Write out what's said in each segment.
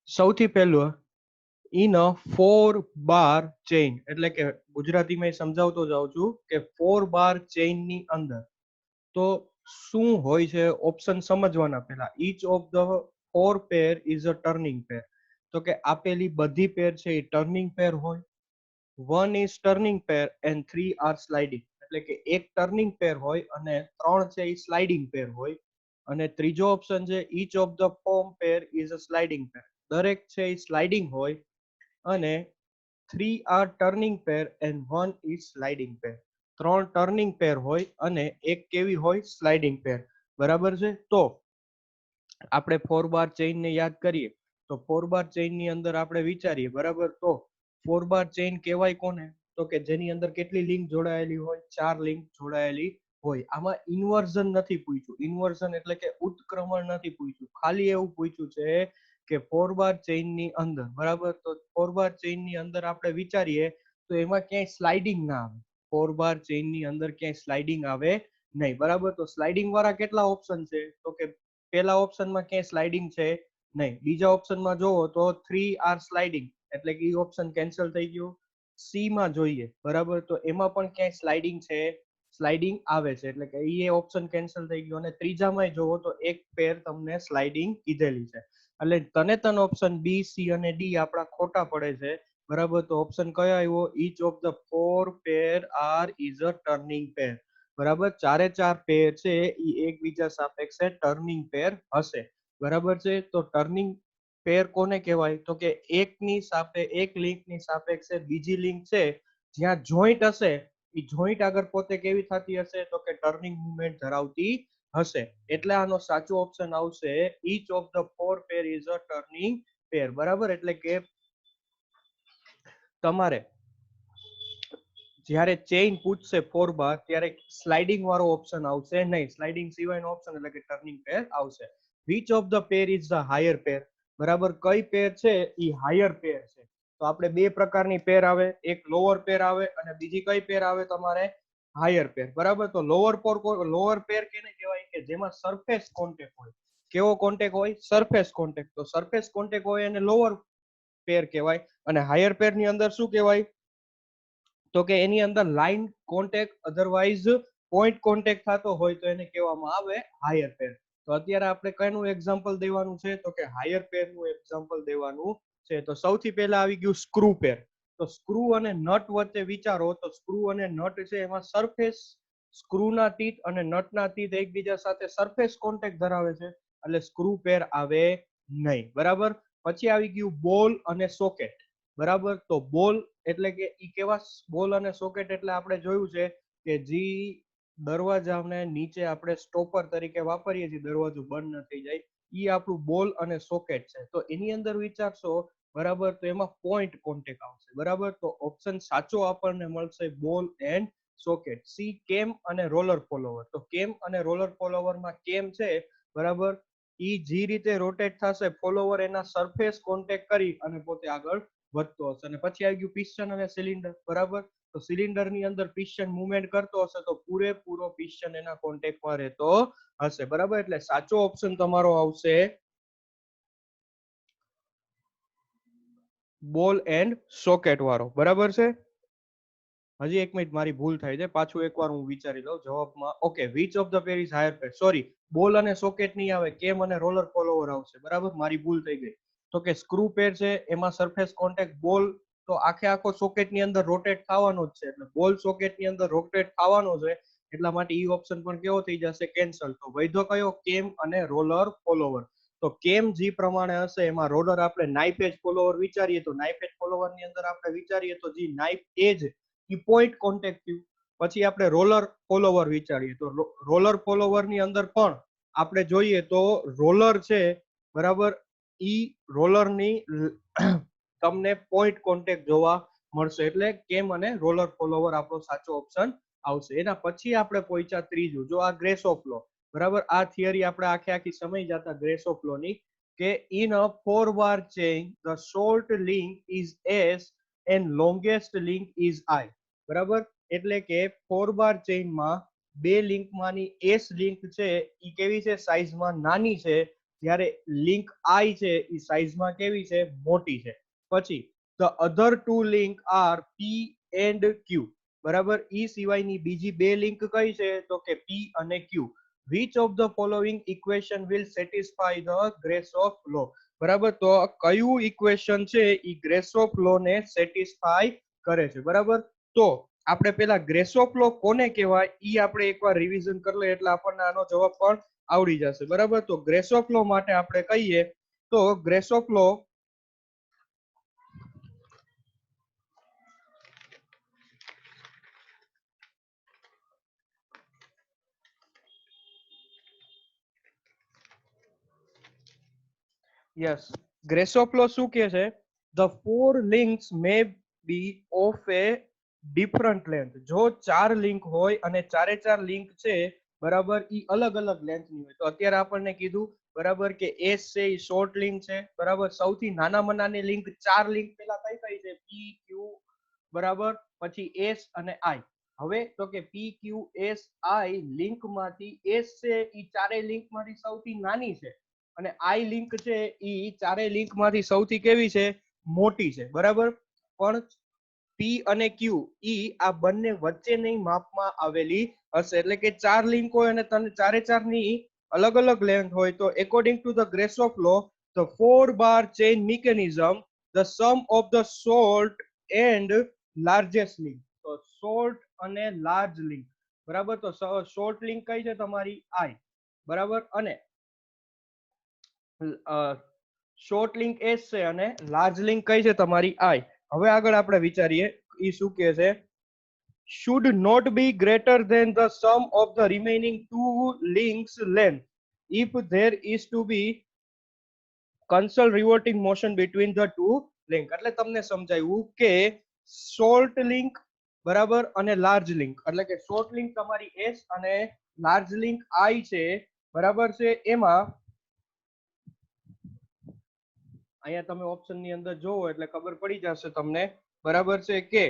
સૌથી પહેલું in a 4 bar chain, એટલે કે ગુજરાતીમાં સમજાવતો જાઉં છું કે 4 બાર ચેઇનની અંદર તો શું હોય છે ઓપ્શન સમજવાના પહેલા. Each of the 4 pair is a turning pair. તો કે આપેલી બધી પેર છે એ ટર્નિંગ પેર હોય. 1 is turning pair and 3 are sliding, એટલે કે એક ટર્નિંગ પેર હોય અને 3 છે એ સ્લાઇડિંગ પેર હોય. અને ત્રીજો ઓપ્શન છે each of the form pair is a sliding pair, દરેક છે એ સ્લાઇડિંગ હોય. અને 3 are turning pair and 1 is sliding pair, 3 turning pair હોય અને એક કેવી હોય, સ્લાઇડિંગ પેર. બરાબર છે. તો આપણે 4 બાર ચેઇન ને યાદ કરીએ તો 4 બાર ચેઇન ની અંદર આપણે વિચારીએ, બરાબર. તો 4 બાર ચેઇન કહેવાય કોને? તો કે જેની અંદર કેટલી લિંક જોડાયેલી હોય? 4 લિંક જોડાયેલી હોય. આમાં ઇન્વર્ઝન નથી પૂછ્યું. ઇન્વર્ઝન એટલે કે ઉત્ક્રમણ નથી પૂછ્યું. ખાલી એવું પૂછ્યું છે કે 4 બાર ચેઇન ની અંદર, બરાબર. તો 4 બાર ચેઇન ની અંદર આપણે વિચારીએ તો એમાં ક્યાંય સ્લાઇડિંગ ના આવે. 4 બાર ચેઇન ની અંદર ક્યાંય સ્લાઇડિંગ આવે નહીં, બરાબર. તો સ્લાઇડિંગ વાળા કેટલા ઓપ્શન છે? તો કે પેલા ઓપ્શનમાં ક્યાંય સ્લાઇડિંગ છે નહીં. બીજા ઓપ્શનમાં જોવો તો 3 આર સ્લાઇડિંગ, એટલે કે એ ઓપ્શન કેન્સલ થઈ ગયો. સી માં જોઈએ, બરાબર, તો એમાં પણ ક્યાંય સ્લાઇડિંગ છે, સ્લાઇડિંગ આવે છે, એટલે કે એ ઓપ્શન કેન્સલ થઈ ગયો. અને ત્રીજામાં જોવો તો એક પેર તમને સ્લાઇડિંગ કીધેલી છે. એટલે તને ઓપ્શન બી, સી અને ડી આપણા ખોટા પડે છે, બરાબર. તો ઓપ્શન કયો આવ્યો? Each of the 4 pair are is a turning pair. બરાબર. ચારે ચાર પેર છે એ એકબીજા સાપેક્ષે ટર્નિંગ પેર હશે, બરાબર છે. તો ટર્નિંગ પેર કોને કહેવાય? તો કે એક લિંકની સાપેક્ષે બીજી લિંક છે જ્યાં જોઈન્ટ હશે, એ જોઈન્ટ આગળ પોતે કેવી થતી હશે? તો કે ટર્નિંગ મુવમેન્ટ ધરાવતી હશે. એટલે આનો સાચો ઓપ્શન આવશે each of the 4 pair is a turning pair, બરાબર. એટલે કે તમારે જ્યારે ચેઇન પૂછશે 4 બાર, ત્યારે સ્લાઇડિંગ વાળો ઓપ્શન આવશે નહીં. સ્લાઇડિંગ સિવાયનો ઓપ્શન એટલે કે ટર્નિંગ પેર આવશે. Which of the pair is the higher pair? બરાબર. કઈ પેર છે એ હાયર પેર છે? તો આપણે બે પ્રકારની પેર આવે, એક લોઅર પેર આવે અને બીજી કઈ પેર આવે તમારે? હાયર પેર, બરાબર. તો લોઅર પેર કેને કહેવાય? કે જેમાં સરફેસ કોન્ટેક્ટ હોય. કેવો કોન્ટેક્ટ હોય? Surface contact. તો સરફેસ કોન્ટેક્ટ હોય અને લોઅર પેર કહેવાય. અને હાયર પેર ની અંદર શું કહેવાય? તો કે એની અંદર line contact, otherwise point contact થતો હોય તો એને કહેવામાં આવે હાયર પેર. તો અત્યારે આપણે કઈનું એક્ઝામ્પલ દેવાનું છે? તો કે હાયર પેર નું એક્ઝામ્પલ દેવાનું છે. તો સૌથી પહેલા આવી ગયું સ્ક્રૂ પેર. તો સ્ક્રૂ અને નટ વચ્ચે વિચારો તો સ્ક્રૂ અને નટ છે એમાં સરફેસ, સ્ક્રૂના ટીથ અને નટના ટીથ એકબીજા સાથે સરફેસ કોન્ટેક્ટ ધરાવે છે, એટલે સ્ક્રૂ પેર આવે નહીં, બરાબર. પછી આવી ગયું બોલ અને સોકેટ, બરાબર. તો બોલ એટલે કે ઈ કેવા? બોલ અને સોકેટ એટલે આપણે જોયું છે કે જી દરવાજાને નીચે આપણે સ્ટોપર તરીકે વાપરીએ છીએ, દરવાજો બંધ ન થઈ જાય, ઈ આપણું બોલ અને સોકેટ છે. તો એની અંદર વિચારશો, બરાબર, તો એમાં પોઈન્ટ કોન્ટેક્ટ આવશે, બરાબર. તો ઓપ્શન સાચો આપણને મળશે બોલ એન્ડ સોકેટ. સી કેમ અને રોલર ફોલોવર. તો કેમ અને રોલર ફોલોવરમાં કેમ છે, બરાબર, ઈ જે રીતે રોટેટ થશે, ફોલોવર એના સરફેસ કોન્ટેક્ટ કરી અને પોતે આગળ વધતો હશે. અને પછી આવી ગયું પિસ્ટન અને સિલિન્ડર, બરાબર. તો સિલિન્ડર ની અંદર પિસ્ટન મુવમેન્ટ કરતો હશે તો પૂરેપૂરો પિસ્ટન એના કોન્ટેક્ટમાં રહેતો હશે, બરાબર. એટલે સાચો ઓપ્શન તમારો આવશે બોલ એન્ડ સોકેટ વાળો, બરાબર છે. હજી એક મિનિટ, મારી ભૂલ થાય છે, પાછું એકવાર હું વિચારી લઉં જવાબમાં. Okay, which of the pair is higher pair? Sorry, બોલ અને સોકેટ નહીં આવે, કેમ અને રોલર ફોલોવર આવશે, બરાબર. મારી ભૂલ થઈ ગઈ. તો કે સ્ક્રૂ પેર છે એમાં સરફેસ કોન્ટેક્ટ બોલ તો આખો સોકેટ ની અંદર રોટેટ થવાનો જ છે, એટલે બોલ સોકેટ ની અંદર રોટેટ થવાનો છે, એટલા માટે ઈ ઓપ્શન પણ કેવો થઈ જશે? કેન્સલ. તો વૈધો કયો? કેમ અને રોલર ફોલોવર. તો કેમ જે પ્રમાણે હશે એમાં રોલર આપણે નાઇફ એજ ફોલોવર વિચારીએ તો નાઇફ એજ ફોલોવર ની અંદર આપણે વિચારીએ તો જે નાઇફ એજ ઈ પોઈન્ટ કોન્ટેક્ટ થયું. પછી આપણે રોલર ફોલોવર વિચારીએ તો રોલર ફોલોવર ની અંદર પણ આપણે જોઈએ તો રોલર છે, બરાબર, ઈ રોલર ની તમને પોઈન્ટ કોન્ટેક્ટ જોવા મળશે, એટલે કેમ અને રોલર ફોલોવર આપણો સાચો ઓપ્શન આવશે. એના પછી આપણે પહોંચ્યા ત્રીજું, જો આ ગ્રેસ ઓફ લો, બરાબર. આ થિયરી આપણે આખી સમય જતા ગ્રેસ ઓફ લો ની, કે in a 4 bar chain the short link is S and longest link is I, બરાબર. એટલે કે 4 બાર ચેઇનમાં બે લિંકમાંની એસ લિંક છે એ કેવી છે? સાઈઝમાં નાની છે, જ્યારે લિંક આઈ છે એ સાઇઝમાં કેવી છે, મોટી છે. પછી the other two link are P and Q, બરાબર. ઈ સિવાયની બીજી બે લિંક કઈ છે, તો કે પી અને Q. Which of the following equation will satisfy the Grashof law, બરાબર. તો કયું ઇક્વેશન છે એ ગ્રેસોફ લો ને સેટિસ્ફાય કરે છે, બરાબર. તો આપણે પેલા ગ્રેસોફ લો કોને કહેવાય ઈ આપણે એકવાર રિવિઝન કરી લઈએ એટલે આપણને આનો જવાબ પણ આવડી જશે, બરાબર. તો ગ્રેસોફ લો માટે આપણે કહીએ તો ગ્રેસોફ લો યસ, ગ્રેસોફ લો શું કહે છે, the four links may be of a different length. જો ચાર લિંક હોય અને ચારે ચાર લિંક છે, બરાબર, ઈ અલગ અલગ લેન્થની હોય. તો અત્યારે આપણને કીધું, બરાબર, કે એસ છે એ શોર્ટ લિંક છે, બરાબર. સૌથી નાનામાં નાની લિંક, ચાર લિંક પેલા કઈ કઈ છે, પી ક્યુ, બરાબર, પછી એસ અને આઈ. હવે તો કે પી ક્યુ એસ આઈ લિંક માંથી એસ છે એ ચારેય લિંક માંથી સૌથી નાની છે અને આઈ લિંક છે એ ચારેય લિંક માંથી સૌથી કેવી છે, મોટી છે, બરાબર. પણ પી અને ક્યુ ઈ આ બંને વચ્ચેની માપમાં આવેલી હશે. એટલે કે ચાર લિંક હોય અને તને ચારે ચાર ની અલગ અલગ લેન્થ હોય તો according to the Grashof law the 4 bar chain mechanism, the sum of the short and largest link. તો શોર્ટ અને લાર્જ લિંક, બરાબર. તો શોર્ટ લિંક કઈ છે તમારી, આઈ, બરાબર. અને શોર્ટ લિંક એસ છે અને લાર્જ લિંક કઈ છે તમારી, આઈ. હવે આગળ આપણે વિચારીએ એ શું કહે છે, should not be greater than the sum of the remaining two links length if there is to be console revolving motion between the two link. એટલે તમને સમજાયું કે શોર્ટ લિંક, બરાબર, અને લાર્જ લિંક, એટલે કે શોર્ટ લિંક તમારી S અને લાર્જ લિંક આઈ છે, બરાબર છે. એમાં અહીંયા તમે ઓપ્શન ની અંદર જોવો એટલે ખબર પડી જશે તમને, બરાબર છે, કે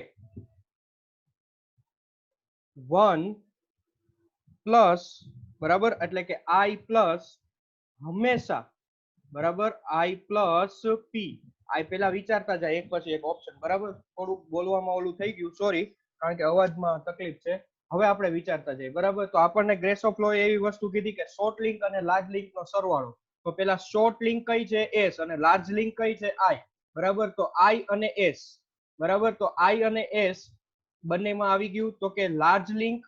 1 પ્લસ, બરાબર, એટલે કે આઈ પ્લસ હંમેશા, બરાબર, આઈ પ્લસ પી. આઈ પેલા વિચારતા જાય એક પછી એક ઓપ્શન, બરાબર. થોડુંક બોલવામાં ઓલું થઈ ગયું, સોરી, કારણ કે અવાજમાં તકલીફ છે. હવે આપણે વિચારતા જઈએ, બરાબર. તો આપણને ગ્રેસોફ લો એવી વસ્તુ કીધી કે શોર્ટ લિંક અને લાર્જ લિંક નો સરવાળો. તો પેલા શોર્ટ લિંક કઈ છે, એસ, અને લાર્જ લિંક કઈ છે, આઈ, બરાબર. તો આઈ અને એસ, બરાબર. તો આઈ અને એસ બંનેમાં આવી ગયું. તો કે લાર્જ લિંક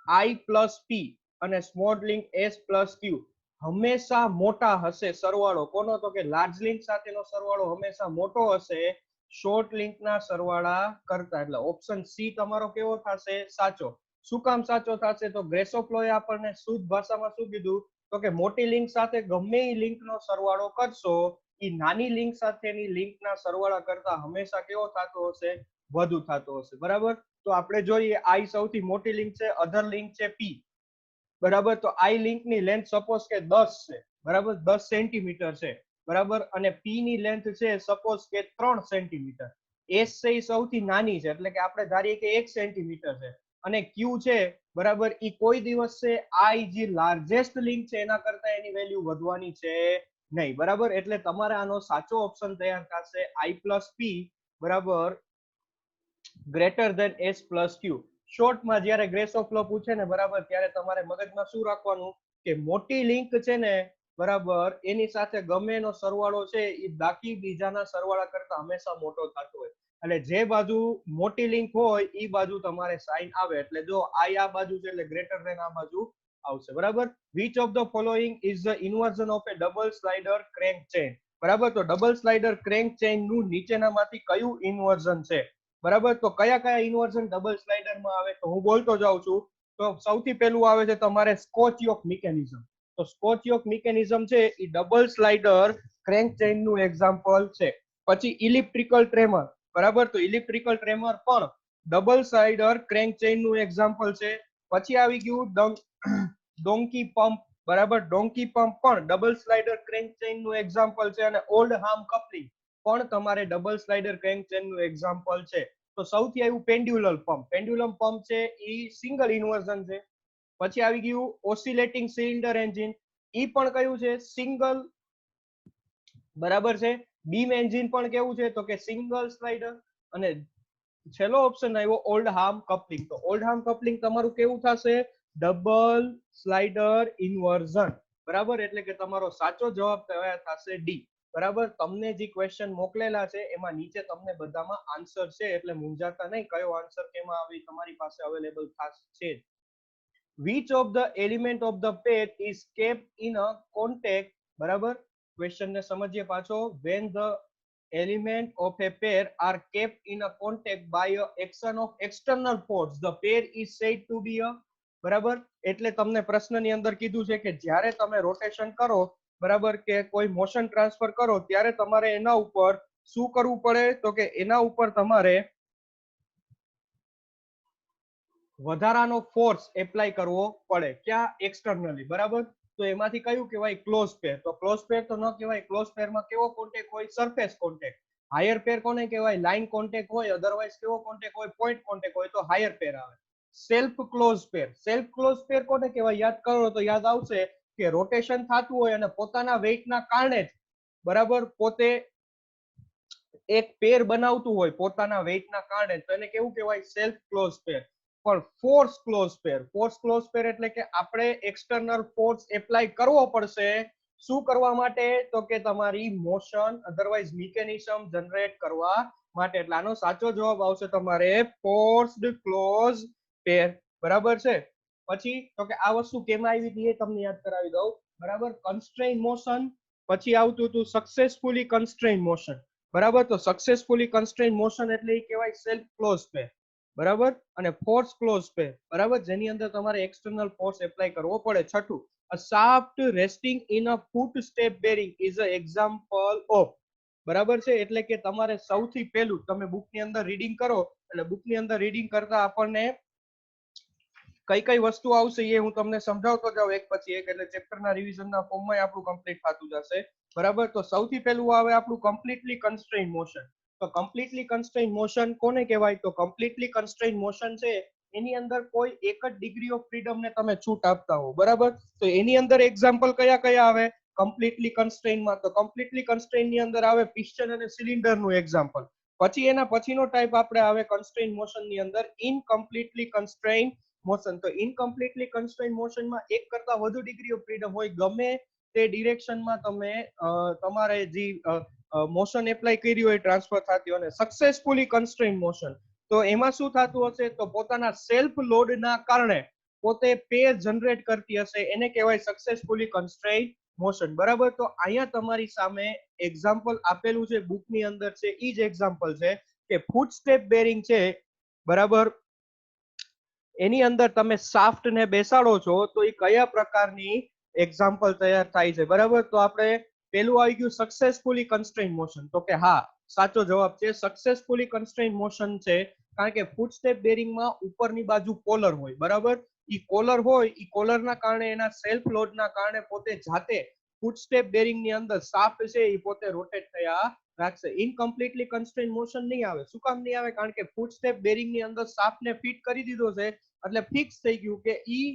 આઈ પ્લસ પી અને સ્મોલ લિંક એસ પ્લસ ક્યુ હંમેશા મોટા હશે સરવાળો કોનો, તો કે લાર્જ લિંક સાથેનો સરવાળો હંમેશા મોટો હશે શોર્ટ લિંક ના સરવાળા કરતા. એટલે ઓપ્શન સી તમારો કેવો થશે, સાચો. શું કામ સાચો થશે, તો ગ્રેસોફ લો એ આપણને શુદ્ધ ભાષામાં શું કીધું, તો કે મોટી લિંક સાથે ગમે એ લિંક નો સરવાળો કરશો એ નાની લિંક સાથેની લિંક ના સરવાળા કરતા હંમેશા કેવો થતો હશે, વધુ થતો હશે, બરાબર. તો આપણે જોઈએ આઈ સૌથી મોટી લિંક છે, અધર લિંક છે પી, બરાબર. તો આઈ લિંક ની લેન્થ સપોઝ કે 10 છે, બરાબર, 10 સેન્ટીમીટર છે, બરાબર. અને પી ની લેન્થ છે સપોઝ કે 3 સેન્ટીમીટર. એસ છે એ સૌથી નાની છે એટલે કે આપણે ધારીએ કે 1 સેન્ટીમીટર છે. અને ક્યુ છે, બરાબર, ઈ કોઈ દિવસ છે આઈ જે લાર્જેસ્ટ લિંક છે એના કરતા એની વેલ્યુ વધવાની છે નહીં, બરાબર. એટલે તમારે આનો સાચો ઓપ્શન તૈયાર થશે આઈ પ્લસ પી, બરાબર, ગ્રેટર ધેન એસ પ્લસ ક્યુ. શોર્ટમાં જ્યારે ગ્રેસોફ લો પૂછે ને, બરાબર, ત્યારે તમારે મગજમાં શું રાખવાનું કે મોટી લિંક છે ને, બરાબર, એની સાથે ગમે એનો સરવાળો છે એ બાકી બીજાના સરવાળા કરતા હંમેશા મોટો થતો હોય. એટલે જે બાજુ મોટી લિંક હોય એ બાજુ તમારે સાઈન આવે. એટલે જો આઈ આ બાજુ છે એટલે ગ્રેટર ધેન આ બાજુ આવશે, બરાબર. Which of the following is the inversion of A double slider crank chain, બરાબર. તો ડબલ સ્લાઇડર ક્રેન્ક ચેઇન નું નીચેનામાંથી કયું ઇન્વર્ઝન છે, બરાબર. તો કયા કયા ઇન્વર્ઝન ડબલ સ્લાઇડરમાં આવે, તો હું બોલતો જાઉં છું. તો સૌથી પહેલું આવે છે તમારે સ્કોચ યોક મિકેનિઝમ. તો સ્કોચ યોક મિકેનિઝમ છે એ ડબલ સ્લાઇડર ક્રેન્ક ચેઇન નું એક્ઝામ્પલ છે. પછી ઇલિપ્ટ્રિકલ ટ્રેમર, બરાબર. તો ઇલિપ્ટ્રિકલ ટ્રેમર પણ ડબલ સ્લાઇડર ક્રેન્ક ચેઇન નું એક્ઝામ્પલ છે. પછી આવી ગયું ડોંકી પંપ, બરાબર. ડોંકી પંપ પણ ડબલ સ્લાઇડર ક્રેન્ક ચેઇન નું એક્ઝામ્પલ છે. અને ઓલ્ડ હાર્મ કપલિંગ પણ તમારે ડબલ સ્લાઇડર ક્રેન્ક ચેઇન નું એક્ઝામ્પલ છે. તો સૌથી આવ્યું પેન્ડ્યુલમ પંપ. પેન્ડ્યુલમ પંપ છે એ સિંગલ ઇન્વર્ઝન છે. પછી આવી ગયું ઓસિલેટિંગ સિલિન્ડર એન્જિન. ઈ પણ કયું છે? સિંગલ, બરાબર છે. બીમ એન્જિન પણ કેવું છે? તો કે સિંગલ સ્લાઇડર. અને છેલ્લો ઓપ્શન આવ્યો ઓલ્ડ હાર્મ કપલિંગ. તો ઓલ્ડ હાર્મ કપલિંગ તમારું કેવું થશે? ડબલ સ્લાઇડર ઇન્વર્ઝન, બરાબર. એટલે કે તમારો સાચો જવાબ થશે ડી, બરાબર. તમને જે ક્વેશ્ચન મોકલેલા છે એમાં નીચે તમને બધામાં આન્સર છે, એટલે મૂંઝાતા નહીં કયો આન્સર કેમાં આવી તમારી પાસે અવેલેબલ થશે. Which of the element of the pair is kept in a contact, બરાબર. ક્વેશ્ચન ને સમજીએ પાછો. When the element of a pair are kept in a contact by a action of external force, the pair is said to be a, બરાબર. એટલે તમને પ્રશ્નની અંદર કીધું છે કે જ્યારે તમે રોટેશન કરો, બરાબર, કે કોઈ મોશન ટ્રાન્સફર કરો ત્યારે તમારે એના ઉપર શું કરવું પડે? તો કે એના ઉપર તમારે વધારાનો ફોર્સ એપ્લાય કરવો પડે. ક્યાં? એક્સટર્નલી, બરાબર. તો એમાંથી કયું કહેવાય? ક્લોઝ પેર. તો ક્લોઝ પેર તો ન કહેવાય. ક્લોઝ પેરમાં કેવો કોન્ટેક્ટ હોય? Surface contact. હાયર પેર કોને કહેવાય? લાઇન કોન્ટેક્ટ હોય. અધરવાઇઝ કેવો કોન્ટેક્ટ હોય? પોઈન્ટ કોન્ટેક્ટ હોય, તો હાયર પેર આવે. સેલ્ફ ક્લોઝ પેર. સેલ્ફ ક્લોઝ પેર કોને કહેવાય? યાદ કરો તો યાદ આવશે કે રોટેશન થતું હોય અને પોતાના વેઇટના કારણે જ, બરાબર, પોતે એક પેર બનાવતું હોય પોતાના વેઇટના કારણે, તો એને કેવું કહેવાય? સેલ્ફ ક્લોઝ પેર. પણ ફોર્સ ક્લોઝ પેર, ફોર્સ ક્લોઝ પેર એટલે કે આપણે એક્સટર્નલ ફોર્સ એપ્લાય કરવો પડશે. શું કરવા માટે? તો કે તમારી મોશન અધરવાઇઝ મિકેનિઝમ જનરેટ કરવા માટે. એટલે આનો સાચો જવાબ આવશે તમારે ફોર્સ્ડ ક્લોઝ પેર, બરાબર છે. પછી તો કે આ વસ્તુ કેમાં આવી હતી એ તમને યાદ કરાવી દઉં, બરાબર. કન્સ્ટ્રેઇન મોશન, પછી આવતું હતું સક્સેસફુલી કન્સ્ટ્રેઇન મોશન, બરાબર. તો સક્સેસફુલી કન્સ્ટ્રેઇન મોશન એટલે એ કહેવાય સેલ્ફ ક્લોઝ પેર, બરાબર. અને ફોર્સ ક્લોઝ પેર, બરાબર, જેની અંદર તમારે એક્સટર્નલ ફોર્સ એપ્લાય કરવો પડે. છઠ્ઠું, a shaft resting in a footstep bearing is an example of, બરાબર છે. એટલે કે તમારે સૌથી પહેલું તમે બુકની અંદર રીડિંગ કરો, એટલે બુકની અંદર રીડિંગ કરતા આપણને કઈ કઈ વસ્તુ આવશે એ હું તમને સમજાવતો જાઉં એક પછી એક, એટલે ચેપ્ટરના રિવિઝનના ફોર્મમાં આપણું કમ્પ્લીટ થતું જશે, બરાબર. તો સૌથી પહેલું આવે આપણું કમ્પ્લીટલી કન્સ્ટ્રેઇન મોશન. તો કમ્પ્લીટલી કન્સ્ટ્રેઇન મોશન કોને કહેવાય? તો કમ્પ્લીટલી કન્સ્ટ્રેઇન મોશન છે એની અંદર કોઈ એક જ ડિગ્રી ઓફ ફ્રીડમ ને તમે છૂટ આપતા હો, બરાબર. તો એની અંદર એક્ઝામ્પલ કયા કયા આવે કમ્પ્લીટલી કન્સ્ટ્રેઇનમાં? તો કમ્પ્લીટલી કન્સ્ટ્રેઇન ની અંદર આવે પિસ્ટન અને સિલિન્ડર નું એક્ઝામ્પલ. પછી એના પછીનો ટાઈપ આપણે આવે કન્સ્ટ્રેઇન મોશન ની અંદર ઇનકમ્પ્લીટલી કન્સ્ટ્રેઇન મોશન. તો ઇનકમ્પ્લીટલી કન્સ્ટ્રેઇન મોશનમાં એક કરતા વધુ ડિગ્રી ઓફ ફ્રીડમ હોય, ગમે તે ડિરેક્શનમાં તમે તમારે જે મોશન એપ્લાય કરી હોય ટ્રાન્સફર થતી હોય. અને સક્સેસફુલી કન્સ્ટ્રેઇન મોશન, તો એમાં શું થતું હશે? તો પોતાના સેલ્ફ લોડના કારણે પોતે પેર જનરેટ કરતી હશે, એને કહેવાય સક્સેસફુલી કન્સ્ટ્રેઇન મોશન, બરાબર. તો અહીંયા તમારી સામે એક્ઝામ્પલ આપેલું છે બુકની અંદર છે, ઈ જ એક્ઝામ્પલ છે કે ફૂટસ્ટેપ બેરિંગ છે, બરાબર. એની અંદર તમે શાફ્ટ ને બેસાડો છો તો એ કયા પ્રકારની એક્ઝામ્પલ તૈયાર થાય છે, બરાબર. તો આપણે પેલું આવી ગયું સક્સેસફુલી કન્સ્ટ્રેઇન મોશન. તો કે હા, સાચો જવાબ છે સક્સેસફુલી કન્સ્ટ્રેઇન મોશન છે. કારણ કે ફૂટસ્ટેપ બેરિંગમાં ઉપરની બાજુ કોલર હોય, બરાબર. ઈ કોલર હોય, ઈ કોલરના કારણે એના સેલ્ફ લોડના કારણે પોતે જાતે ફૂટસ્ટેપ બેરિંગ ની અંદર શાફ્ટ છે એ પોતે રોટેટ થયા રાખશે. ઇનકમ્પ્લીટલી કન્સ્ટ્રેઇન મોશન નહીં આવે. શું કામ નહીં આવે? કારણ કે ફૂટસ્ટેપ બેરિંગ ની અંદર શાફ્ટ ને ફિટ કરી દીધો છે, એટલે ફિક્સ થઈ ગયું કે ઈ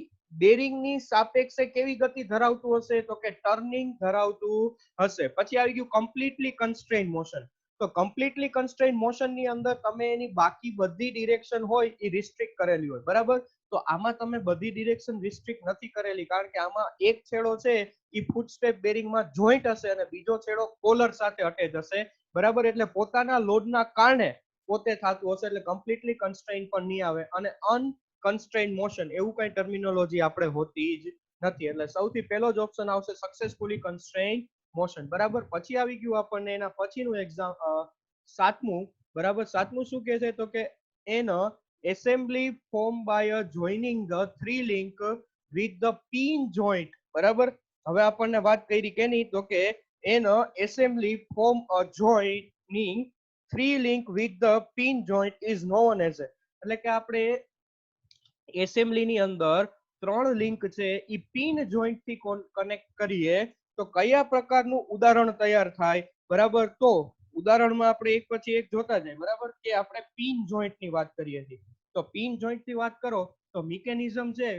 બેરિંગની સાપેક્ષે કેવી ગતિ ધરાવતું હશે? તો કે ટર્નિંગ ધરાવતું હશે. પછી આવી ગયું કમ્પ્લીટલી કન્સ્ટ્રેઇન મોશન. તો કમ્પ્લીટલી કન્સ્ટ્રેઇન મોશન ની અંદર તમે એની બાકી બધી ડિરેક્શન હોય એ રિસ્ટ્રિક્ટ કરેલી હોય, બરાબર. તો આમાં તમે બધી ડિરેક્શન રિસ્ટ્રિક્ટ નથી કરેલી, કારણ કે આમાં એક છેડો છે એ ફૂટસ્ટેપ બેરિંગમાં જોઈન્ટ હશે અને બીજો છેડો કોલર સાથે અટેચ હશે, બરાબર. એટલે પોતાના લોડના કારણે પોતે થતું હશે, એટલે કમ્પ્લીટલી કન્સ્ટ્રેઇન પણ નહીં આવે. અને અનકન્સ્ટ્રેઇન મોશન એવું કઈ ટર્મિનોલોજી આપણે હોતી જ નથી. એટલે સૌથી પહેલો જ ઓપ્શન આવશે સક્સેસફુલી કન્સ્ટ્રેઇન મોશન, બરાબર. પછી આવી ગયું આપણને એના પછીનું એક્ઝામ સાતમું, બરાબર. સાતમું શું કહે છે? તો કે an assembly form by joining the three link with the pin joint, બરાબર. હવે આપણને વાત કરી કે નહીં? તો કે an assembly form a joining three link with the pin joint is known as, એટલે કે આપણે એસેમ્બલી ની અંદર ત્રણ લિંક છે એ પિન જોઈન્ટ થી કનેક્ટ કરીએ તો કયા પ્રકારનું ઉદાહરણ તૈયાર થાય, બરાબર. તો ઉદાહરણમાં આપણે એક પછી એક જોતા જાય, બરાબર. કે આપણે પિન જોઈન્ટ ની વાત કરીએ છીએ. તો પિન જોઈન્ટ ની વાત કરો તો મિકેનિઝમ છે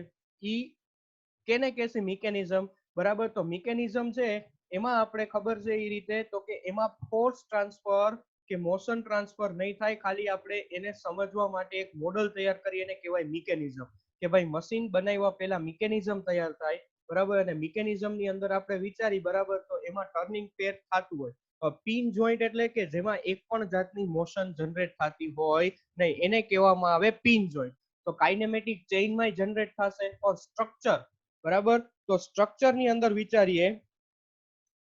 ઈ કેને કહેશે મિકેનિઝમ? બરાબર. તો મિકેનિઝમ છે એમાં આપણે ખબર છે એ રીતે તો કે એમાં ફોર્સ ટ્રાન્સફર કે મોશન ટ્રાન્સફર નહીં થાય, ખાલી આપણે એને સમજવા માટે એક મોડલ તૈયાર કરીએ એને કહેવાય મિકેનિઝમ. કે ભાઈ મશીન બનાવ્યા પહેલા મિકેનિઝમ તૈયાર થાય, બરાબર, અને મિકેનિઝમ ની અંદર આપણે વિચારી, બરાબર, તો એમાં ટર્નિંગ પેર થતું હોય. પિન જોઈન્ટ એટલે કે જેમાં એક પણ જાતની મોશન જનરેટ થતી હોય નહીં, એને કહેવામાં આવે પિન જોઈન્ટ. તો કાઇનેમેટિક ચેઇનમાં જનરેટ થશે. ઓર સ્ટ્રક્ચર, બરાબર, તો સ્ટ્રક્ચર ની અંદર વિચારીએ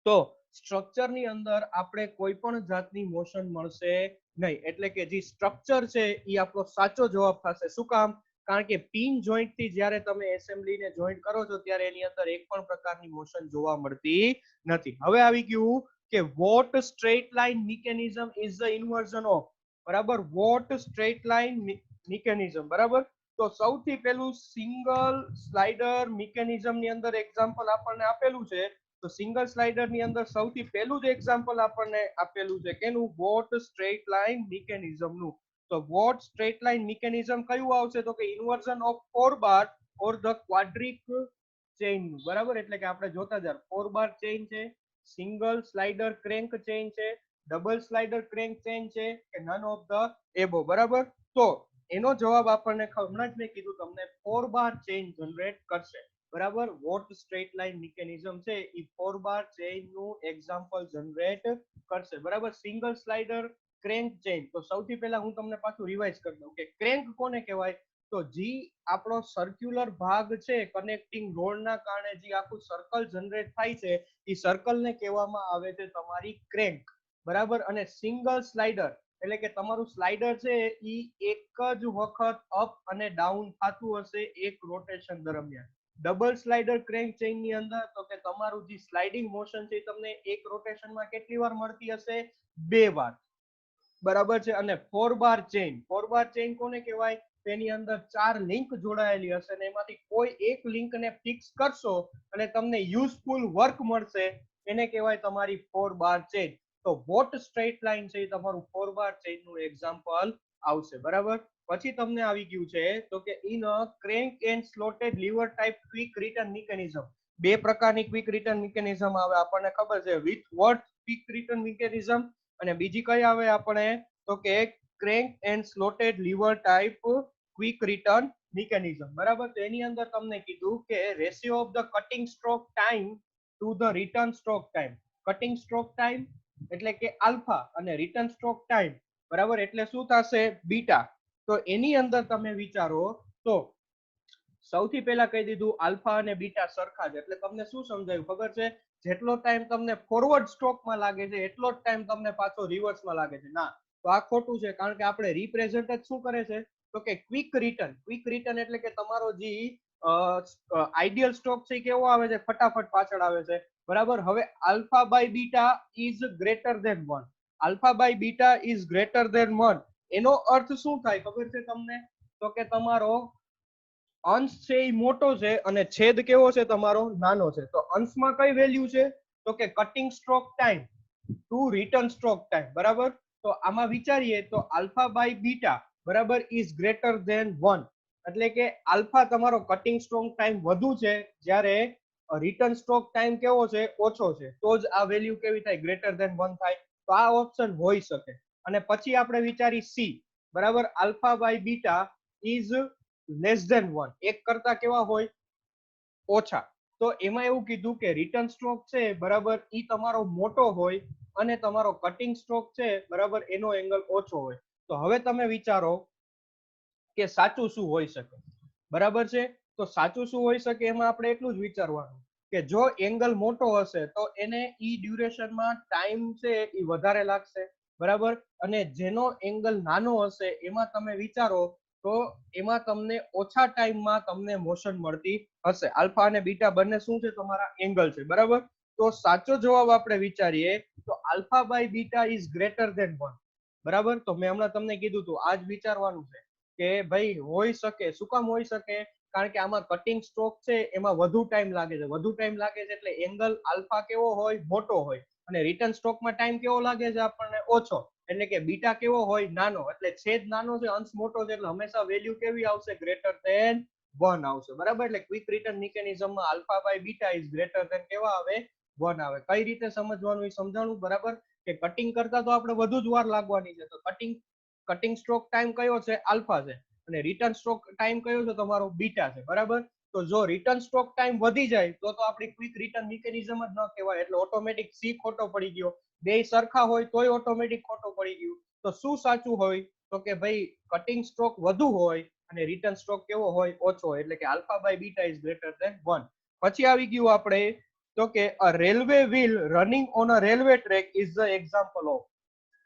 તો સ્ટ્રક્ચર ની અંદર આપણે કોઈ પણ જાતની મોશન મળશે નહીં, એટલે કે જે સ્ટ્રક્ચર છે એ આપણો સાચો જવાબ થશે. શું કામ? કારણ કે પિન જોઈન્ટ થી જ્યારે તમે એસેમ્બલીને જોઈન્ટ કરો છો ત્યારે એની અંદર એક પણ પ્રકારની મોશન જોવા મળતી નથી. હવે આવી ગયું કે what straight line mechanism is the inversion of, બરાબર, વોટ સ્ટ્રેટ લાઇન મિકેનિઝમ, બરાબર. તો સૌથી પહેલું સિંગલ સ્લાઇડર મિકેનિઝમ ની અંદર એક્ઝામ્પલ આપણને આપેલું છે. તો સિંગલ સ્લાઇડર ની અંદર સૌથી પહેલું જ એક્ઝામ્પલ આપણને આપેલું છે કેનું? વોટ સ્ટ્રેટ લાઇન મિકેનિઝમ નું. તો વોટ સ્ટ્રેટ લાઇન મિકેનિઝમ કયું આવશે? તો કે inversion of 4 bar or the quadric chain નું, બરાબર. એટલે કે આપણે જોતા જ 4 બાર ચેઇન છે, સિંગલ સ્લાઇડર ક્રેન્ક ચેઇન છે, ડબલ સ્લાઇડર ક્રેન્ક ચેઇન છે કે નન ઓફ ધ એબો, બરાબર. તો એનો જવાબ આપણને હમણાં જ મેં કીધું તમને 4 બાર ચેઇન જનરેટ કરશે, બરાબર. વોટ સ્ટ્રેટ લાઇન મિકેનિઝમ છે એ 4 બાર ચેઇન નું એક્ઝામ્પલ જનરેટ કરશે, બરાબર. સિંગલ સ્લાઇડર ક્રેન્ક ચેઇન, તો સૌથી પહેલા હું તમને પાછું રિવાઇઝ કરી દઉં કે ક્રેન્ક કોને કહેવાય? તો જી આપણો સર્ક્યુલર ભાગ છે કનેક્ટિંગ રોડ ના કારણે જે આખું સર્કલ જનરેટ થાય છે એ સર્કલ ને કહેવામાં આવે છે તમારી ક્રેન્ક, બરાબર. અને સિંગલ સ્લાઇડર એટલે કે તમારું સ્લાઇડર છે એ એક જ વખત અપ અને ડાઉન થતું હશે એક રોટેશન દરમિયાન. ડબલ સ્લાઇડર ક્રેન્ક ચેઇન ની અંદર તો કે તમારું જે સ્લાઇડિંગ મોશન છે તમને એક રોટેશનમાં કેટલી વાર મળતી હશે? 2 વાર, બરાબર છે. અને 4 બાર ચેઇન, 4 બાર ચેઇન કોને કહેવાય? તેની અંદર 4 લિંક જોડાયેલી હશે અને એમાંથી કોઈ એક લિંકને ફિક્સ કરશો અને તમને યુઝફુલ વર્ક મળશે, એને કહેવાય તમારી 4 બાર ચેઇન. તો વોટ સ્ટ્રેટ લાઇન છે એ તમારું 4 બાર ચેઇન નું એક્ઝામ્પલ આવશે, બરાબર. પછી તમને આવી ગયું છે તો કે in a crank and slotted lever type quick return mechanism. બે પ્રકારની ક્વિક રિટર્ન મિકેનિઝમ આવે આપણને ખબર છે. With what quick return mechanism અને બીજી કઈ આવે આપણે તો કે crank and slotted lever type quick return mechanism, બરાબર. તો એની અંદર તમને કીધું કે ratio of the cutting stroke time to the return stroke time. Cutting stroke time એટલે કે આલ્ફા અને રિટર્ન સ્ટ્રોક ટાઈમ, બરાબર, એટલે શું થશે? બીટા. તો એની અંદર તમે વિચારો તો સૌથી પહેલા કહી દીધું આલ્ફા અને બીટા સરખા છે, એટલે તમને શું સમજાયું ખબર છે? જેટલો ટાઈમ તમને ફોરવર્ડ સ્ટ્રોકમાં લાગે છે એટલો જ ટાઈમ તમને પાછો રિવર્સમાં લાગે છે. ના, તો આ ખોટું છે, કારણ કે આપણે રિપ્રેઝન્ટ જ શું કરે છે તો કે ક્વિક રિટર્ન. ક્વિક રિટર્ન એટલે કે તમારો જે આઈડિયલ સ્ટોક છે કેવો આવે છે? ફટાફટ પાછળ આવે છે, બરાબર. હવે alpha by beta is greater than 1. Alpha by beta is greater than 1 એનો અર્થ શું થાય ખબર છે તમને? તો કે તમારો અંશ છે એ મોટો છે અને છેદ કેવો છે તમારો? નાનો છે. તો અંશમાં કઈ વેલ્યુ છે? તો કે cutting stroke time two return stroke time, બરાબર. તો આમાં વિચારીએ તો આલ્ફા બાય બીટા, બરાબર, ઇઝ ગ્રેટર ધેન 1, એટલે કે આલ્ફા તમારો કટિંગ સ્ટ્રોક ટાઈમ વધુ છે જ્યારે રિટર્ન સ્ટ્રોક ટાઈમ કેવો છે? ઓછો છે. તો જ આ વેલ્યુ કેવી થાય? ગ્રેટર ધેન 1 થાય. તો આ ઓપ્શન હોઈ શકે. અને પછી આપણે વિચારી સી, બરાબર, alpha by beta is less than 1, એક કરતા કેવા હોય? ઓછા. તો એમાં એવું કીધું કે રિટર્ન સ્ટ્રોક છે, બરાબર, ઈ તમારો મોટો હોય અને તમારો કટિંગ સ્ટ્રોક છે, બરાબર, એનો એંગલ ઓછો હોય. તો હવે તમે વિચારો કે સાચું શું હોઈ શકે, બરાબર છે. તો સાચું શું હોઈ શકે એમાં આપણે એટલું જ વિચારવાનું કે જો એંગલ મોટો હશે તો એને ઈ ડ્યુરેશનમાં ટાઈમ છે એ વધારે લાગશે, બરાબર. અને જેનો એંગલ નાનો હશે એમાં તમે વિચારો તો એમાં તમને ઓછા ટાઈમમાં તમને મોશન મળતી હશે. આલ્ફા અને બીટા બંને શું છે? તમારા એંગલ છે, બરાબર. તો સાચો જવાબ આપણે વિચારીએ તો alpha by beta is greater than 1, બરાબર. તો મેં હમણાં તમને કીધું હતું આ જ વિચારવાનું છે કે ભાઈ હોઈ શકે. શું કામ હોઈ શકે? કારણ કે આમાં કટિંગ સ્ટ્રોક છે એમાં વધુ ટાઈમ લાગે છે. વધુ ટાઈમ લાગે છે એટલે એંગલ આલ્ફા કેવો હોય? મોટો હોય. અને રિટર્ન સ્ટ્રોકમાં ટાઈમ કેવો લાગે છે આપણને? ઓછો. એટલે કે બીટા કેવો હોય? નાનો. એટલે છેદ નાનો છે, અંશ મોટો છે, એટલે હંમેશા વેલ્યુ કેવી આવશે? ગ્રેટર ધેન 1 આવશે, બરાબર. એટલે ક્વિક રિટર્ન મિકેનિઝમમાં alpha by beta is greater than કેવા આવે? 1 આવે. કઈ રીતે સમજવાનું એ સમજાણું, બરાબર. કે કટિંગ કરતા તો આપણે વધુ જ વાર લાગવાની છે, તો કટિંગ સ્ટ્રોક ટાઈમ કયો છે? આલ્ફા છે. અને રિટર્ન સ્ટ્રોક ટાઈમ કયો છે તમારો? બીટા છે, બરાબર. તો જો રિટર્ન સ્ટ્રોક ટાઈમ વધી જાય તો આપણી ક્વિક રિટર્ન મિકેનિઝમ જ ન કહેવાય, એટલે ઓટોમેટિક સી ખોટો પડી ગયો. બે સરખા હોય તોય ઓટોમેટિક ખોટો પડી ગયું. તો શું સાચું હોય? તો કે ભાઈ કટિંગ સ્ટ્રોક વધુ હોય અને રિટર્ન સ્ટ્રોક કેવો હોય? ઓછો હોય. એટલે કે alpha by beta is greater than 1. પછી આવી ગયું આપણે તો કે a railway wheel running on a railway track is the example of,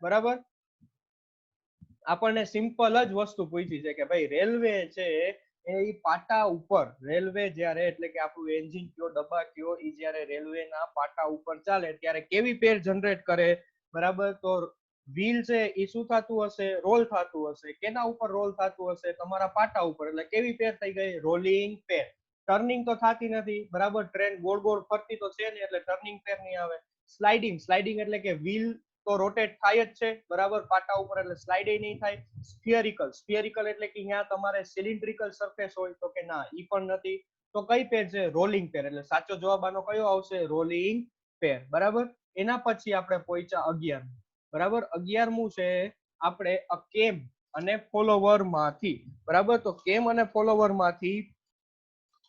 બરાબર. આપણને સિમ્પલ જ વસ્તુ પૂછી છે કે ભાઈ રેલવે છે એ પાટા ઉપર, રેલવે જ્યારે એટલે કે આપણું એન્જિન કયો, ડબ્બા કયો, એ જ્યારે રેલવેના પાટા ઉપર ચાલે ત્યારે કેવી પેર જનરેટ કરે, બરાબર. તો વ્હીલ છે એ શું થતું હશે? રોલ થતું હશે. કેના ઉપર રોલ થતું હશે? તમારા પાટા ઉપર. એટલે કેવી પેર થઈ ગઈ? રોલિંગ પેર. ટર્નિંગ તો થતી નથી, બરાબર. ટ્રેન ગોળ ગોળ ફરતી તો છે નહીં, એટલે ટર્નિંગ પેર નહીં આવે. સ્લાઇડિંગ એટલે કે વ્હીલ તો રોટેટ થાય જ છે, બરાબર, પાટા ઉપર, એટલે સ્લાઇડ નહીં થાય. સ્ફિયરિકલ એટલે કે અહીંયા તમારે સિલિન્ડ્રિકલ સરફેસ હોય, તો કે ના, ઈ પણ નથી. તો કઈ પેર છે? રોલિંગ પેર. એટલે સાચો જવાબ આનો કયો આવશે? રોલિંગ પેર, બરાબર. એના પછી આપણે પહોંચ્યા 11, બરાબર. 11મું છે આપણે અ કેમ અને ફોલોવર માંથી, બરાબર. તો કેમ અને ફોલોવર માંથી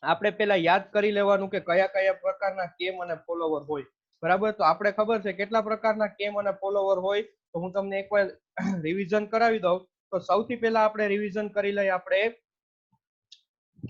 આપણે પેલા યાદ કરી લેવાનું કે કયા કયા પ્રકારના કેમ અને ફોલોવર હોય, બરાબર. તો આપણે ખબર છે કેટલા પ્રકારના કેમ અને ફોલોવર હોય, તો હું તમને એકવાર રિવિઝન કરાવી દઉં. તો સૌથી પહેલા આપણે રિવિઝન કરી લઈએ આપણે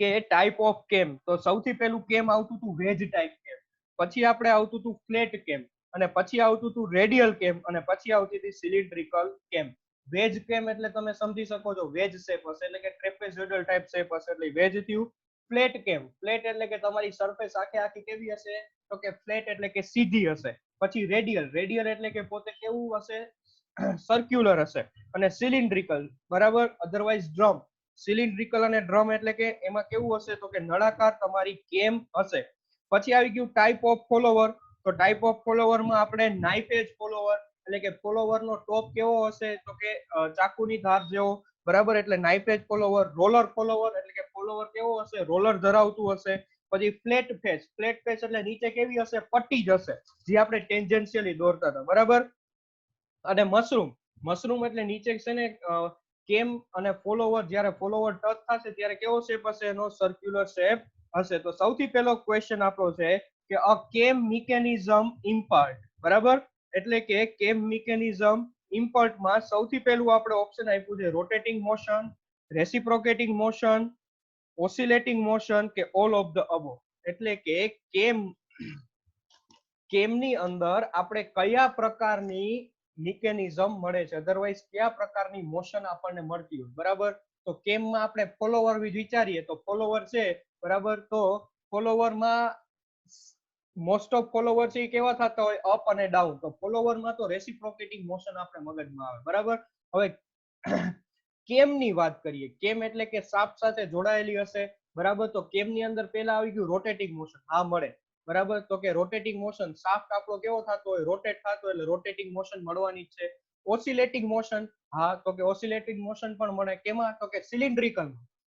કે ટાઈપ ઓફ કેમ. તો સૌથી પહેલું કેમ આવતું હતું વેજ ટાઈપ કેમ, પછી આપણે આવતું હતું ફ્લેટ કેમ, અને પછી આવતું હતું રેડિયલ કેમ, અને પછી આવતી હતી સિલિન્ડ્રિકલ કેમ. વેજ કેમ એટલે તમે સમજી શકો છો વેજ શેપ હશે, એટલે કે ટ્રેપેઝોઇડલ ટાઈપ શેપ હશે, એટલે વેજ થયું. ફ્લેટ કેમ, ફ્લેટ એટલે કે તમારી સરફેસ આખે આખી કેવી હશે? તો કે ફ્લેટ એટલે કે સીધી હશે. પછી રેડિયલ એટલે કે પોતે કેવું હશે? સર્ક્યુલર હશે. અને સિલિન્ડ્રિકલ, બરાબર, અધરવાઇઝ ડ્રમ. સિલિન્ડ્રિકલ અને ડ્રમ એટલે કે એમાં કેવું હશે? તો કે નળાકાર તમારી કેમ હશે. પછી આવી ગયું ટાઈપ ઓફ ફોલોવર. તો ટાઈપ ઓફ ફોલોવરમાં આપણે નાઇફ એજ ફોલોવર, એટલે કે ફોલોવરનો ટોપ કેવો હશે? તો કે ચાકુની ધાર જેવો, બરાબર. એટલે નાઇફ એજ ફોલોવર. રોલર ફોલોવર એટલે કે ફોલોવર કેવો હશે? રોલર ધરાવતું હશે. પછી ફ્લેટ ફેસ એટલે નીચે કેવી હશે? પટ્ટી જ હશે, જે આપણે ટેન્જન્શિયલી દોરતા હતા, બરાબર. અને મશરૂમ એટલે નીચે છે ને કેમ અને ફોલોવર, જ્યારે ફોલોવર ટચ થશે ત્યારે કેવો શેપ હશે? એનો સર્ક્યુલર શેપ હશે. તો સૌથી પહેલો ક્વેશ્ચન આપણો છે કે અ કેમ મિકેનિઝમ ઇમ્પર્ટ, બરાબર. એટલે કે કેમ મિકેનિઝમ ઇમ્પર્ટમાં સૌથી પહેલું આપણે ઓપ્શન આપ્યું છે rotating motion, reciprocating motion, oscillating motion કે ઓલ ઓફ ધ અબો. એટલે કે કેમની અંદર આપણે કયા પ્રકારની મિકેનિઝમ મળે છે, અધરવાઇઝ કયા પ્રકારની મોશન આપણને મળતી હોય, બરાબર. તો કેમમાં આપણે ફોલોવર વિચારીએ તો ફોલોવર છે, બરાબર. તો ફોલોવરમાં મોસ્ટ ઓફ ફોલોવર છે એ કેવા થતા હોય? અપ અને ડાઉન. તો ફોલોવરમાં તો રેસિપ્રોકેટિંગ મોશન આપણે મગજમાં આવે, બરાબર. હવે કેમની વાત કરીએ, કેમ એટલે કે શાફ્ટ સાથે જોડાયેલી હશે, બરાબર. તો કેમની અંદર પહેલા આવી ગયું રોટેટિંગ મોશન. હા, મળે, બરાબર. તો કે રોટેટિંગ મોશન, શાફ્ટ આપણો કેવો થતો હોય? રોટેટ થતો, એટલે રોટેટિંગ મોશન મળવાની જ છે. ઓસિલેટિંગ મોશન, હા, તો કે ઓસિલેટિંગ મોશન પણ મળે. કેમાં? તો કે સિલિન્ડ્રિકલ,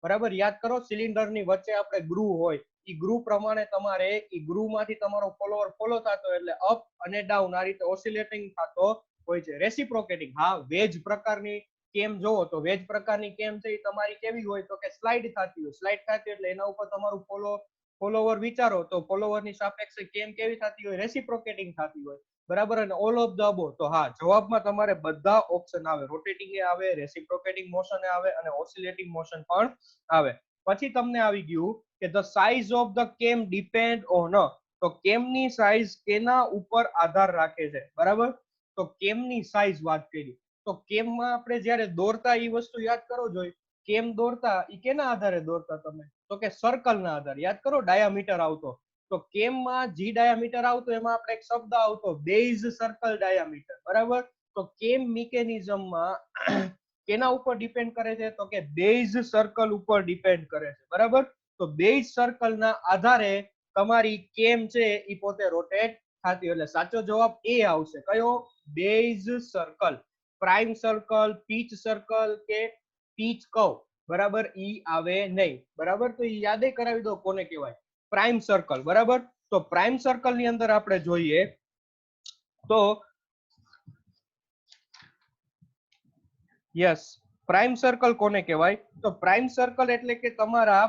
બરાબર. યાદ કરો, સિલિન્ડરની વચ્ચે આપણે ગ્રુવ હોય, એ ગ્રુવ પ્રમાણે તમારે એ ગ્રુવમાંથી તમારો ફોલોવર ફોલો થતો, એટલે અપ અને ડાઉન આ રીતે ઓસિલેટિંગ થતો હોય છે. રેસિપ્રોકેટિંગ, હા, વેજ પ્રકારની કેમ જોવો તો વેજ પ્રકારની કેમ છે એ તમારી કેવી હોય? તો કે સ્લાઇડ થતી હોય. સ્લાઇડ થતી એટલે એના ઉપર તમારું ફોલોવર વિચારો તો ફોલોવરની સાપેક્ષે કેમ કેવી થતી હોય? રેસિપ્રોકેટિંગ થતી હોય, બરાબર. અને ઓલ ઓફ ધ અબો, તો હા, જવાબમાં તમારે બધા ઓપ્શન આવે. રોટેટિંગ એ આવે, રેસિપ્રોકેટિંગ મોશન આવે અને ઓસિલેટિંગ મોશન પણ આવે. પછી તમને આવી ગયું કે ધ સાઇઝ ઓફ ધ કેમ ડિપેન્ડ ઓન, તો કેમની સાઇઝ કેના ઉપર આધાર રાખે છે, બરાબર. તો કેમની સાઇઝ વાત કરી. તો કેમમાં આપણે જ્યારે દોરતા એ વસ્તુ યાદ કરો જોઈએ. કેમ દોરતા એ કેના આધારે દોરતા તમે? તો કે સર્કલના આધારે. યાદ કરો, ડાયામીટર આવતો. તો કેમમાં જી ડાયામીટર આવતો એમાં આપણે એક શબ્દ આવતો બેઝ સર્કલ ડાયામીટર, બરાબર. તો કેમ મિકેનિઝમમાં કેના ઉપર ડિપેન્ડ કરે છે? તો કે બેઝ સર્કલ ઉપર ડિપેન્ડ કરે છે, બરાબર. તો બેઝ સર્કલના આધારે તમારી કેમ છે એ પોતે રોટેટ થતી, એટલે સાચો જવાબ એ આવશે. કયો? Base circle. Prime circle, pitch circle કે પીચ કર્વ, બરાબર, ઈ આવે નહીં. બરાબર, તો ઈ યાદે કરાવી દો કોને કહેવાય, પ્રાઇમ સર્કલ. બરાબર, તો પ્રાઇમ સર્કલ ની અંદર આપણે જોઈએ તો યસ, પ્રાઇમ સર્કલ કોને કહેવાય? તો પ્રાઇમ સર્કલ એટલે કે તમારા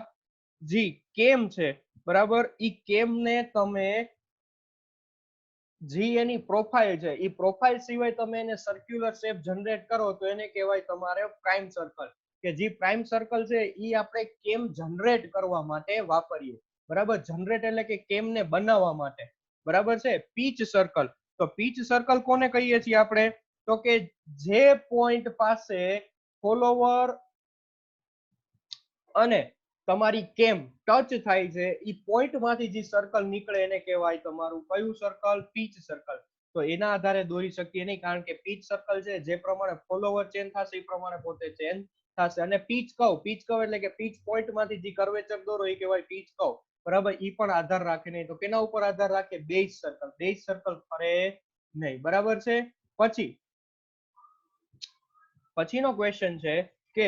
જી કેમ છે, બરાબર, ઈ કેમ ને તમે જી એની પ્રોફાઇલ છે, ઈ પ્રોફાઇલ સિવાય તમે એને સર્ક્યુલર શેપ જનરેટ કરો તો એને કહેવાય તમારે પ્રાઇમ સર્કલ. કે જે પ્રાઇમ સર્કલ છે ઈ આપણે કેમ જનરેટ કરવા માટે વાપરીએ. બરાબર, જનરેટ એટલે કે કેમ ને બનાવવા માટે. બરાબર છે. પીચ સર્કલ, તો પીચ સર્કલ કોને કહીએ છીએ આપણે? તો કે જે પોઈન્ટ પાસે ફોલોવર અને તમારી કેમ ટચ થાય છે, ઈ પોઈન્ટ માંથી જે સર્કલ નીકળે એને કહેવાય તમારું કયું સર્કલ? Pitch circle. તો એના આધારે દોરી શકીએ નહીં, કારણ કે પીચ સર્કલ છે જે પ્રમાણે ફોલોવર ચેન્જ થશે એ પ્રમાણે પોતે ચેન્જ થશે. અને પીચ કર્વ, પીચ કર્વ એટલે કે પીચ પોઈન્ટ માંથી જે કર્વેચર દોરો એ કહેવાય પીચ કર્વ. બરાબર, ઈ પણ આધાર રાખે નહીં. તો કેના ઉપર આધાર રાખે? Base circle. બેઝ સર્કલ ફરે નહીં. બરાબર છે. પછીનો ક્વેશ્ચન છે કે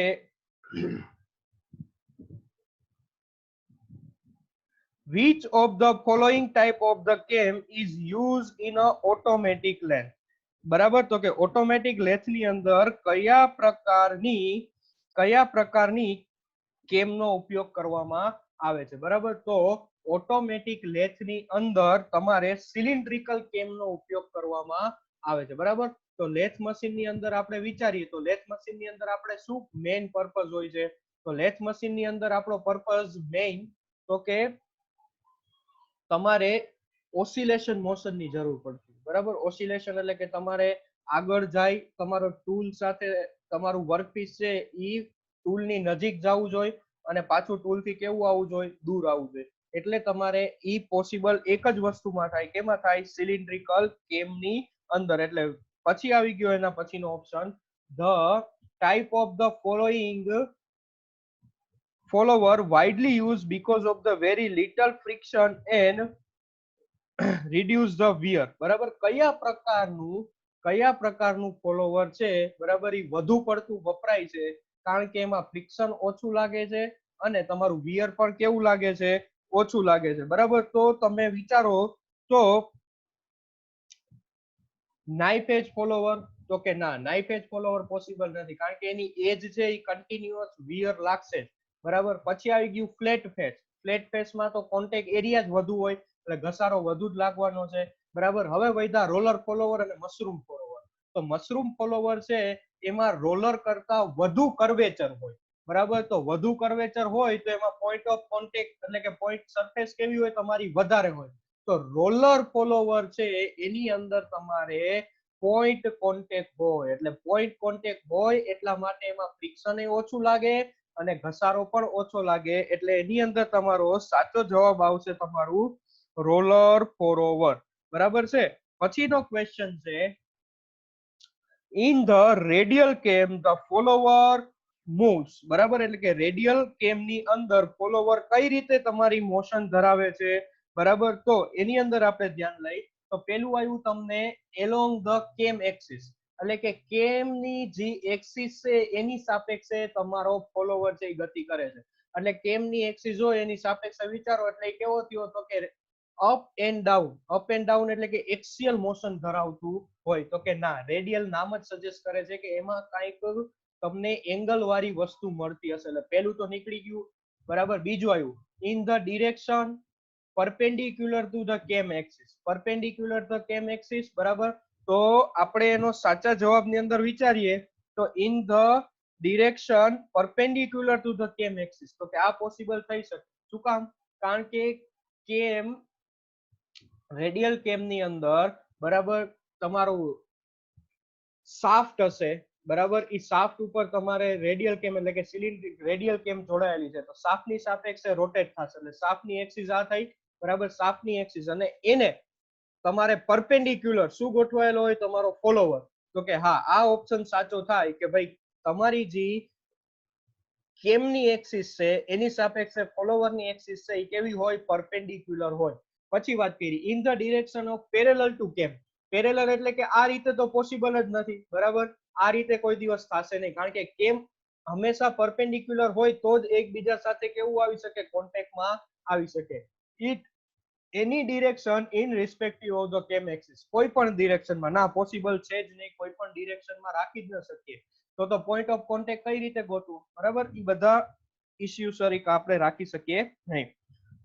which of the following type of the cam is used in a automatic lathe? બરાબર, તો કે ઓટોમેટિક લેથ ની અંદર કયા પ્રકારની કેમનો ઉપયોગ કરવામાં આવે છે? બરાબર, તો ઓટોમેટિક લેથ ની અંદર તમારે સિલિન્ડ્રિકલ કેમનો ઉપયોગ કરવામાં આવે છે. બરાબર, તો લેથ મશીન ની અંદર આપણે વિચારીએ તો લેથ મશીન ની અંદર આપણે શું મેઇન પર્પઝ હોય છે? તો લેથ મશીન ની અંદર આપણો પર્પઝ મેઇન તો કે તમારે ઓસિલેશન મોશન ની જરૂર પડતી. બરાબર, ઓસિલેશન એટલે કે તમારે આગળ જાય, તમારો ટૂલ સાથે તમારું વર્કપીસ છે ઈ ટૂલ ની નજીક જવું જોઈએ અને પાછું ટૂલ થી કેવું આવવું જોઈએ? દૂર આવવું જોઈએ. એટલે તમારે ઈ પોસિબલ એક જ વસ્તુમાં થાય. કેમાં થાય? સિલિન્ડ્રિકલ કેમની અંદર. એટલે પછી આવી ગયો એના પછીનો option, the type of the following follower widely used because of the very little friction and reduce the wear. બરાબર, કયા પ્રકારનું ફોલોવર છે, બરાબર, ઈ વધુ પડતું વપરાય છે કારણ કે એમાં ફ્રિક્શન ઓછું લાગે છે અને તમારું વિયર પણ કેવું લાગે છે? ઓછું લાગે છે. બરાબર, તો તમે વિચારો તો નાઇફ એજ ફોલોવર, તો કે ના, નાઇફ એજ ફોલોવર પોસિબલ નથી, કારણ કે એની એજ છે એ કન્ટિન્યુઅસ વિયર લાગશે. બરાબર, પછી આવી ગયું ફ્લેટ ફેસ. ફ્લેટ ફેસમાં તો કોન્ટેક્ટ એરિયા જ વધુ હોય એટલે ઘસારો વધુ જ લાગવાનો છે. બરાબર, હવે વધ્યા રોલર ફોલોવર અને મશરૂમ ફોલોવર. તો મશરૂમ ફોલોવર છે એમાં રોલર કરતા વધુ કર્વેચર હોય. બરાબર, તો વધુ કર્વેચર હોય તો એમાં પોઈન્ટ ઓફ કોન્ટેક્ટ એટલે કે પોઈન્ટ સરફેસ કેવી હોય? તમારી વધારે હોય. તો રોલર ફોલોવર છે એની અંદર તમારે પોઈન્ટ કોન્ટેક્ટ હોય. એટલે પોઈન્ટ કોન્ટેક્ટ હોય એટલા માટે એમાં ફ્રિક્શન ઓછું લાગે અને ઘસારો પણ ઓછો લાગે. એટલે એની અંદર તમારો સાચો જવાબ આવશે તમારું રોલર ફોલોવર. બરાબર છે. પછીનો ક્વેશ્ચન છે, ઇન ધ રેડિયલ કેમ ધ ફોલોવર મૂવ્સ. બરાબર, એટલે કે રેડિયલ કેમ ની અંદર ફોલોવર કઈ રીતે તમારી મોશન ધરાવે છે? બરાબર, તો એની અંદર આપણે ધ્યાન લઈ તો પેલું આવ્યું તમને એલોંગ ધ કેમ એક્સિસ, એટલે કે કેમ ની જે એક્સિસ છે એની સાપેક્ષે તમારો ફોલોવર છે એ ગતિ કરે છે. એટલે કેમ ની એક્સિસ હોય એની સાપેક્ષે વિચારો એટલે કેવો થયો? તો કે up and down. Up and down એટલે કે એક્સિયલ મોશન ધરાવતું હોય. તો કે ના, રેડિયલ નામ જ સજેસ્ટ કરે છે કે એમાં કાંઈક તમને એંગલ વાળી વસ્તુ મળતી હશે. એટલે પેલું તો નીકળી ગયું. બરાબર, બીજું આવ્યું in the direction perpendicular to the cam axis. perpendicular to cam axis. બરાબર, તો આપણે એનો સાચા જવાબની અંદર વિચારીએ તો in the direction perpendicular to the cam axis. તો કે આ પોસિબલ થઈ શકે. શું કામ? કારણ કે કેમ રેડિયલ કેમ ની અંદર, બરાબર, તમારું શાફ્ટ હશે. બરાબર, ઈ શાફ્ટ ઉપર તમારે રેડિયલ કેમ એટલે કે સિલિન્ડ્રિક રેડિયલ કેમ જોડાયેલી છે. તો શાફ્ટ ની સાપેક્ષે રોટેટ થશે. એટલે શાફ્ટ ની એક્સિસ આ થઈ. બરાબર, શાફ્ટ ની એક્સિસ અને એને તમારે પરપેન્ડિક્યુલર શું ગોઠવાયેલો હોય? તમારો ફોલોવર. તો કે હા, આ ઓપ્શન સાચો થાય કે ભાઈ તમારી જે કેમની એક્સિસ છે એની સાપેક્ષે ફોલોવરની એક્સિસ છે એ કેવી હોય? પરપેન્ડિક્યુલર હોય. પછી વાત કરી in the direction of parallel to cam. Parallel એટલે કે આ રીતે તો પોસિબલ જ નથી. બરાબર, આ રીતે કોઈ દિવસ થશે નહીં, કારણ કે કેમ હંમેશા પરપેન્ડિક્યુલર હોય તો જ એકબીજા સાથે કેવું આવી શકે, કોન્ટેક્ટમાં આવી શકે. It any direction in respective of the કેમ એક્સિસ, કોઈ પણ ડિરેક્શનમાં ના, પોસિબલ છે જ નહીં, કોઈ પણ ડિરેક્શનમાં રાખી જ ન શકીએ. તો પોઈન્ટ ઓફ કોન્ટેક્ટ કઈ રીતે ગોતવું, બરાબર, એ બધા ઇસ્યુ સર આપણે રાખી શકીએ નહીં.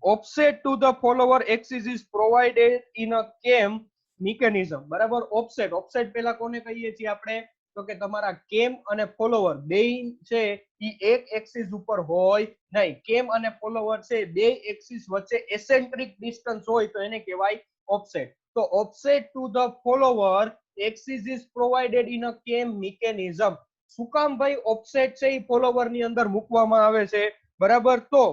Offset to the follower axis is provided in a કેમ મિકેનિઝમ, બરાબર. ઓફસેટ, ઓફસેટ પેલા કોને કહીએ છીએ આપણે, તો કે તમારા કેમ અને ફોલોવર બે છે એ એક એક્સિસ ઉપર હોય નહીં. કેમ અને ફોલોવર છે બે એક્સિસ વચ્ચે એસેન્ટ્રિક ડિસ્ટન્સ હોય તો એને કહેવાય ઓફસેટ. તો offset to the follower axis is provided in a કેમ મિકેનિઝમ. શું કામ ભાઈ ઓફસેટ છે એ ફોલોવર ની અંદર મૂકવામાં આવે છે, બરાબર. તો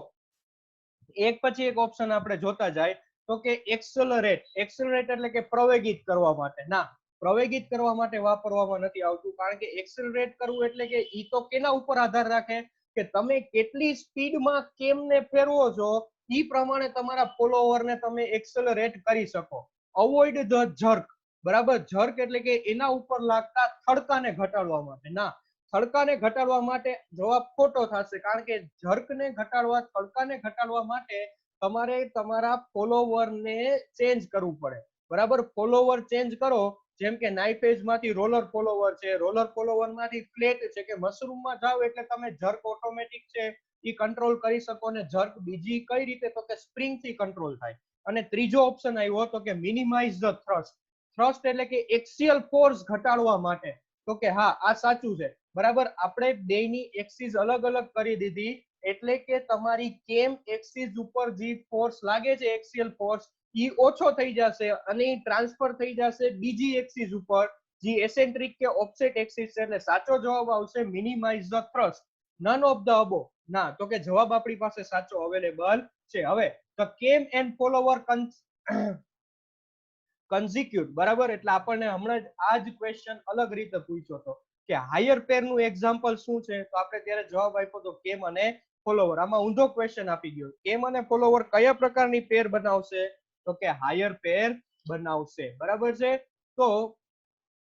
એક પછી એક ઓપ્શન આપણે જોતા જાય તો કે એક્સેલરેટ, એક્સેલરેટ એટલે કે પ્રવેગિત કરવા માટે. ના, પ્રવેગિત કરવા માટે વાપરવામાં નથી આવતું, કારણ કે એક્સેલરેટ કરવું એટલે કે ઈ તો કેના ઉપર આધાર રાખે કે તમે કેટલી સ્પીડમાં કેમને ફેરવો છો ઈ પ્રમાણે તમારા ફોલોવરને તમે એક્સેલરેટ કરી શકો. અવોઇડ ધ જર્ક, બરાબર. જર્ક એટલે કે એના ઉપર લાગતા થડકાને ઘટાડવા માટે. ના, થડકાને ઘટાડવા માટે જવાબ ખોટો થશે, કારણ કે જર્કને ઘટાડવા, થડકાને ઘટાડવા માટે તમારે તમારા ફોલોવરને ચેન્જ કરવું પડે, બરાબર. ફોલોવર ચેન્જ કરો, જેમ કે નાઇફ એજ માંથી રોલર ફોલોવર છે, રોલર ફોલોવર માંથી ફ્લેટ છે, કે મશરૂમમાં જાવ એટલે તમે જર્ક ઓટોમેટિક છે એ કંટ્રોલ કરી શકો. ને જર્ક બીજી કઈ રીતે, તો કે સ્પ્રિંગ થી કંટ્રોલ થાય. અને ત્રીજો ઓપ્શન આવ્યો તો કે મિનિમાઇઝ ધ થ્રસ્ટ. થ્રસ્ટ એટલે કે એક્સિયલ ફોર્સ ઘટાડવા માટે. તો કે હા, આ સાચું છે, બરાબર. આપણે બેની એક્સિસ અલગ અલગ કરી દીધી, એટલે કે તમારી કેમ એક્સિસ ઉપર જે ફોર્સ લાગે છે, એક્સિયલ ફોર્સ, ઈ ઓછો થઈ જશે અને ટ્રાન્સફર થઈ જશે બીજી એક્સિસ ઉપર, જે એસેન્ટ્રિક કે ઓફસેટ એક્સિસ છે. એટલે સાચો જવાબ આવશે minimize the thrust. None of the above. ના, તો કે જવાબ આપણી પાસે સાચો અવેલેબલ છે. હવે ધ કેમ એન્ડ ફોલોવર કન્ઝિક્યુટ, બરાબર. એટલે આપણને હમણાં જ આ જ ક્વેશ્ચન અલગ રીતે પૂછ્યો હતો કે હાયર પેર નું એક્ઝામ્પલ શું છે, તો આપણે ત્યારે જવાબ આપ્યો તો કેમ અને ફોલોવર. આમાં ઊંધો ક્વેશ્ચન આપી ગયો, કેમ અને ફોલોવર કયા પ્રકારની પેર બનાવશે, તો કે હાયર પેર બનાવશે, બરાબર છે. તો